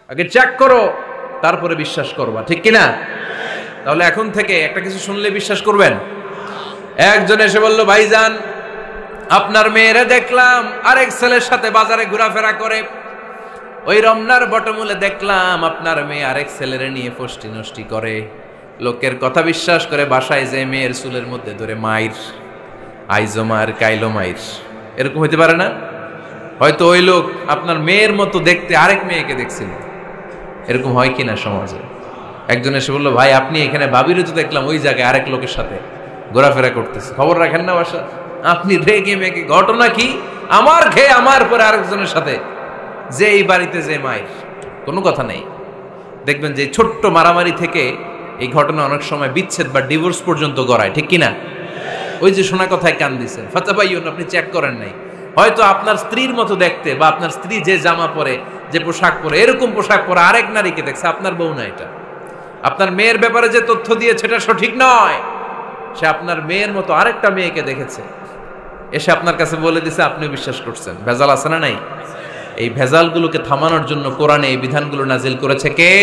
আগে চেক করো, তারপরে বিশ্বাস করবা, ঠিক কিনা? তাহলে এখন থেকে একটা কিছু শুনলে বিশ্বাস করবেন। একজন এসে বলল, ভাইজান আপনার মেয়েরে দেখলাম আরেক ছেলের সাথে বাজারে ঘোরাফেরা করে, ওই রমনার বটমূলে দেখলাম আপনার মেয়ে আরেক ছেলেরে নিয়ে ফষ্টি নষ্টি করে, লোকের কথা বিশ্বাস করে বাসায় যে মেয়ের চুলের মধ্যে ধরে মাইর, আইজো মার কাইলো মাইর। এরকম হইতে পারে না? হয়তো ওই লোক আপনার মেয়ের মতো দেখতে আরেক মেয়েকে দেখছিল। এরকম হয় কিনা সমাজে? একজন এসে বললো, ভাই আপনি এখানে ভাবিরও তো দেখলাম ওই জায়গায় আরেক লোকের সাথে ঘোরাফেরা করতেছে, খবর রাখেন না বাসা? আপনি রেগে মেগে, ঘটনা কি? আমার খেয়ে আমার পরে আরেকজনের সাথে, যে এই বাড়িতে যে মায়ের, কোনো কথা নেই। দেখবেন যে ছোট্ট মারামারি থেকে এই ঘটনা অনেক সময় বিচ্ছেদ বা ডিভোর্স পর্যন্ত গড়ায়, ঠিক কিনা? ওই যে শোনা কথায় কান দিছেন, ফাতাবাইয়ুন, আপনি চেক করেন নাই। হয়তো আপনার স্ত্রীর মতো দেখতে বা আপনার স্ত্রী যে জামা পরে, যে পোশাক পরে, এরকম পোশাক পরে আরেক নারীকে দেখছে, আপনার বউ না এটা। আপনার মেয়ের ব্যাপারে যে তথ্য দিয়েছে এটা সঠিক নয়, সে আপনার মেয়ের মতো আরেকটা মেয়েকে দেখেছে, এসে আপনার কাছে বলে দিছে, আপনিও বিশ্বাস করছেন। ভেজাল আছে না নাই? এই ভেজালগুলোকে থামানোর জন্য কোরআনে এই বিধানগুলো নাজিল করেছে কে?